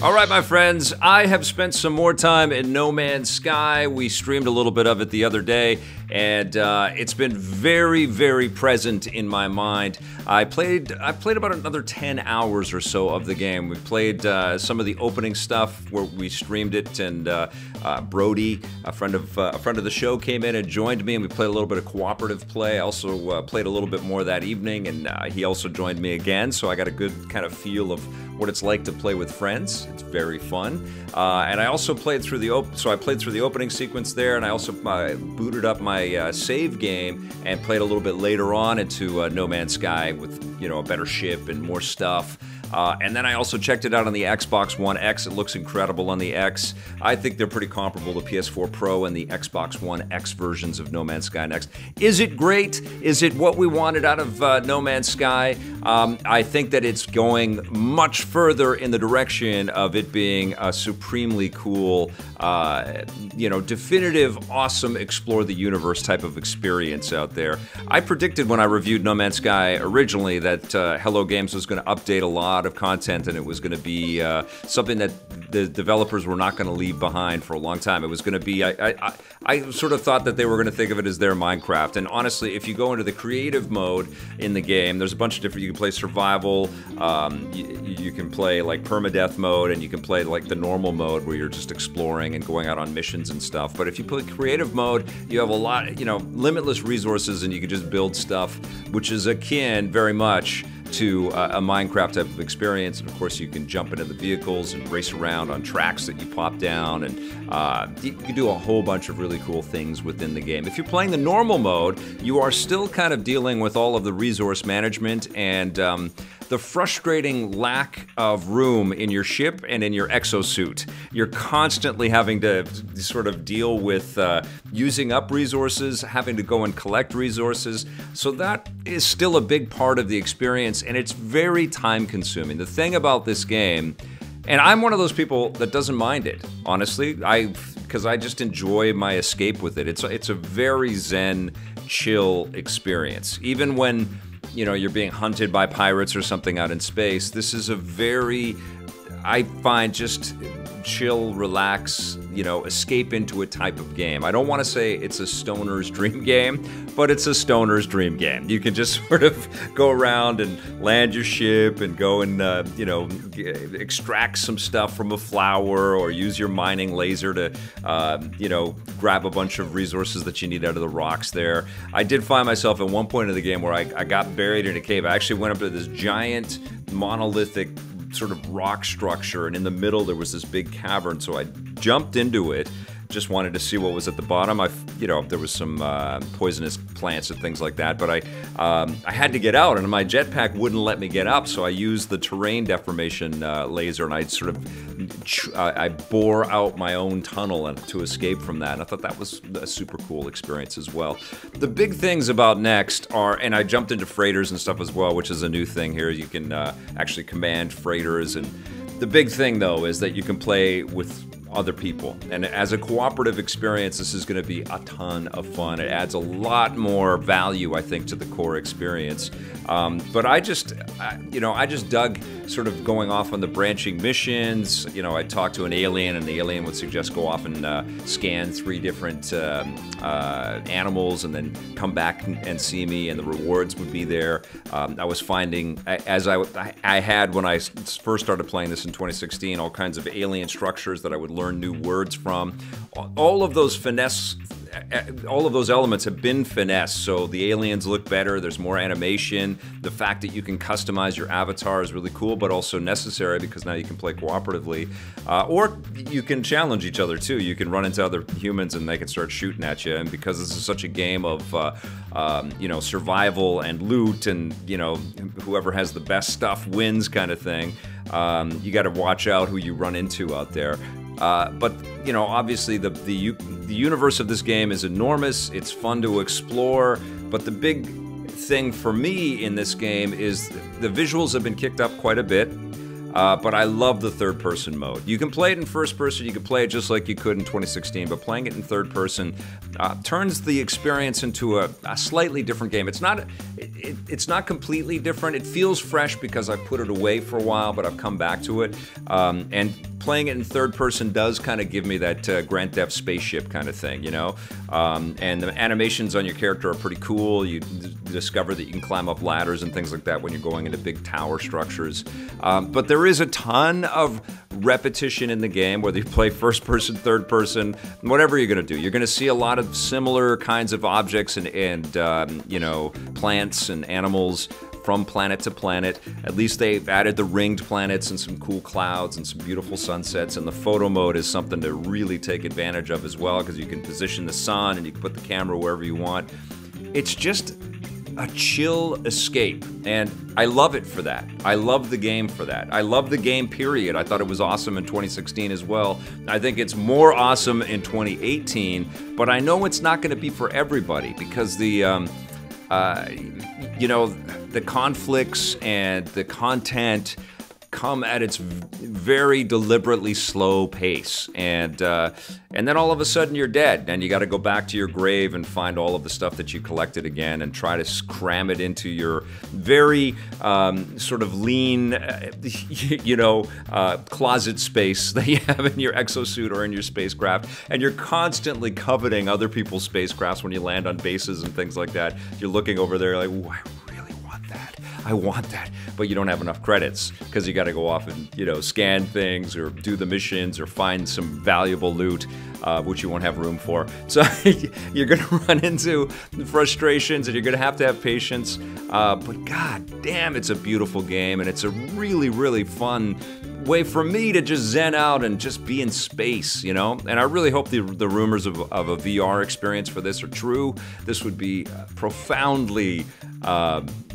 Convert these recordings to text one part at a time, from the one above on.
All right, my friends, I have spent some more time in No Man's Sky. We streamed a little bit of it the other day, and it's been very, very present in my mind. I played about another 10 hours or so of the game. We played some of the opening stuff where we streamed it, and Brody, a friend of the show, came in and joined me, and we played a little bit of cooperative play. I also played a little bit more that evening, and he also joined me again, so I got a good kind of feel of what it's like to play with friends. It's very fun. And I also played through the opening sequence there, and I also booted up my save game and played a little bit later on into No Man's Sky with, you know, a better ship and more stuff. And then I also checked it out on the Xbox One X. It looks incredible on the X. I think they're pretty comparable to PS4 Pro and the Xbox One X versions of No Man's Sky Next. Is it great? Is it what we wanted out of No Man's Sky? I think that it's going much further in the direction of it being a supremely cool, you know, definitive, awesome, explore the universe type of experience out there. I predicted when I reviewed No Man's Sky originally that Hello Games was going to update a lot of content, and it was going to be something that the developers were not going to leave behind for a long time. It was going to be, I sort of thought that they were going to think of it as their Minecraft. And honestly, if you go into the creative mode in the game, there's a bunch of different, you can play survival, you can play like permadeath mode, and you can play like the normal mode where you're just exploring and going out on missions and stuff. But if you play creative mode, you have a lot, you know, limitless resources, and you can just build stuff, which is akin very much to a Minecraft type of experience. And of course, you can jump into the vehicles and race around on tracks that you pop down, and you can do a whole bunch of really cool things within the game. If you're playing the normal mode, you are still kind of dealing with all of the resource management and the frustrating lack of room in your ship and in your exosuit. You're constantly having to sort of deal with using up resources, having to go and collect resources. So that is still a big part of the experience, and it's very time consuming. The thing about this game, and I'm one of those people that doesn't mind it, honestly, because I just enjoy my escape with it. It's a very zen, chill experience. Even when, you know, you're being hunted by pirates or something out in space, this is a very, I find, just chill, relax, you know, escape into a type of game. I don't want to say it's a stoner's dream game, but it's a stoner's dream game. You can just sort of go around and land your ship and go and, you know, extract some stuff from a flower, or use your mining laser to, you know, grab a bunch of resources that you need out of the rocks there. I did find myself at one point in the game where I got buried in a cave. I actually went up to this giant monolithic sort of rock structure, and in the middle there was this big cavern, so I jumped into it. Just wanted to see what was at the bottom. You know, there was some poisonous plants and things like that, but I had to get out, and my jetpack wouldn't let me get up, so I used the terrain deformation laser, and I sort of I bore out my own tunnel to escape from that, and I thought that was a super cool experience as well. The big things about Next are, and I jumped into freighters and stuff as well, which is a new thing here. You can actually command freighters, and the big thing though is that you can play with other people, and as a cooperative experience, this is going to be a ton of fun. It adds a lot more value, I think, to the core experience. But I just dug sort of going off on the branching missions. You know, I talked to an alien, and the alien would suggest go off and scan 3 different animals, and then come back and see me, and the rewards would be there. I was finding, as I had when I first started playing this in 2016, all kinds of alien structures that I would learn new words from. All of those elements have been finessed, so the aliens look better, there's more animation. The fact that you can customize your avatar is really cool, but also necessary, because now you can play cooperatively. Or you can challenge each other too. You can run into other humans and they can start shooting at you, and because this is such a game of you know, survival and loot, and, you know, whoever has the best stuff wins kind of thing, you got to watch out who you run into out there. But, you know, obviously the universe of this game is enormous. It's fun to explore, but the big thing for me in this game is the visuals have been kicked up quite a bit. but I love the third-person mode. You can play it in first person, you can play it just like you could in 2016, but playing it in third person turns the experience into a slightly different game. It's not completely different. It feels fresh because I put it away for a while, but I've come back to it. And playing it in third person does kind of give me that Grand Theft spaceship kind of thing, you know? And the animations on your character are pretty cool. You discover that you can climb up ladders and things like that when you're going into big tower structures. But there is a ton of repetition in the game, whether you play first person, third person, whatever you're going to do. You're going to see a lot of similar kinds of objects and you know, plants and animals from planet to planet. At least they've added the ringed planets and some cool clouds and some beautiful sunsets, and the photo mode is something to really take advantage of as well, because you can position the sun and you can put the camera wherever you want. It's just a chill escape, and I love it for that. I love the game for that. I love the game, period. I thought it was awesome in 2016 as well. I think it's more awesome in 2018, but I know it's not going to be for everybody, because the you know, the conflicts and the content come at its very deliberately slow pace, and then all of a sudden you're dead, and you got to go back to your grave and find all of the stuff that you collected again, and try to cram it into your very sort of lean, you know, closet space that you have in your exosuit or in your spacecraft, and you're constantly coveting other people's spacecrafts when you land on bases and things like that. You're looking over there like, ooh, I want that, but you don't have enough credits because you got to go off and, you know, scan things or do the missions or find some valuable loot, which you won't have room for. So you're going to run into frustrations, and you're going to have patience. But god damn, it's a beautiful game, and it's a really, really fun way for me to just zen out and just be in space, you know? And I really hope the rumors of a VR experience for this are true. This would be profoundly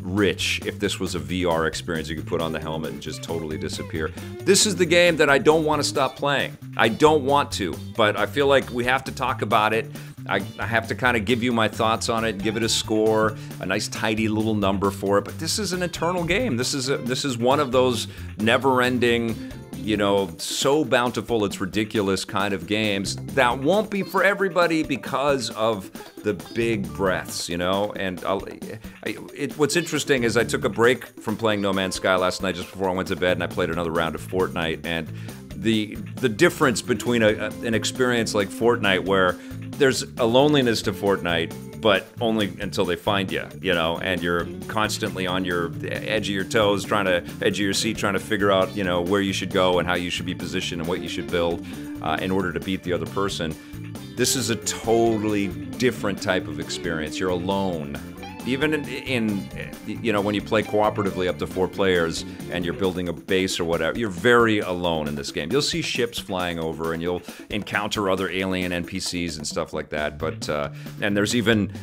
rich if this was a VR experience you could put on the helmet and just totally disappear. This is the game that I don't want to stop playing. I don't want to, but I feel like we have to talk about it. I have to kind of give you my thoughts on it, give it a score, a nice tidy little number for it. But this is an eternal game. This is one of those never-ending, you know, so bountiful it's ridiculous kind of games that won't be for everybody because of the big breaths, you know. And what's interesting is I took a break from playing No Man's Sky last night just before I went to bed, and I played another round of Fortnite. And the difference between an experience like Fortnite, where there's a loneliness to Fortnite, but only until they find you, you know, and you're constantly on your edge of your toes, edge of your seat, trying to figure out, you know, where you should go and how you should be positioned and what you should build in order to beat the other person. This is a totally different type of experience. You're alone. Even in you know, when you play cooperatively up to 4 players and you're building a base or whatever, you're very alone in this game. You'll see ships flying over and you'll encounter other alien NPCs and stuff like that. But and there's even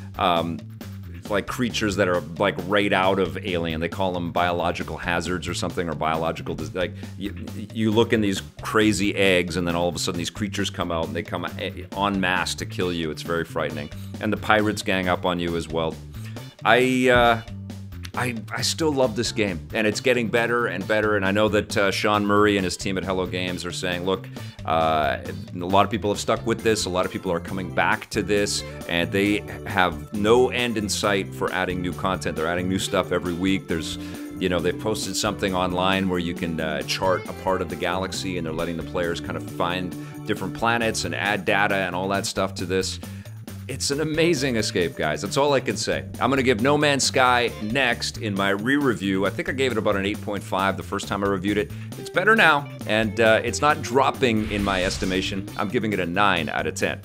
like creatures that are like right out of Alien. They call them biological hazards or something, or biological, like you look in these crazy eggs and then all of a sudden these creatures come out and they come en masse to kill you. It's very frightening. And the pirates gang up on you as well. I still love this game, and it's getting better and better, and I know that Sean Murray and his team at Hello Games are saying, look, a lot of people have stuck with this, a lot of people are coming back to this, and they have no end in sight for adding new content. They're adding new stuff every week. There's, you know, they've posted something online where you can chart a part of the galaxy, and they're letting the players kind of find different planets and add data and all that stuff to this. It's an amazing escape, guys. That's all I can say. I'm going to give No Man's Sky next in my re-review. I think I gave it about an 8.5 the first time I reviewed it. It's better now, and it's not dropping in my estimation. I'm giving it a 9 out of 10.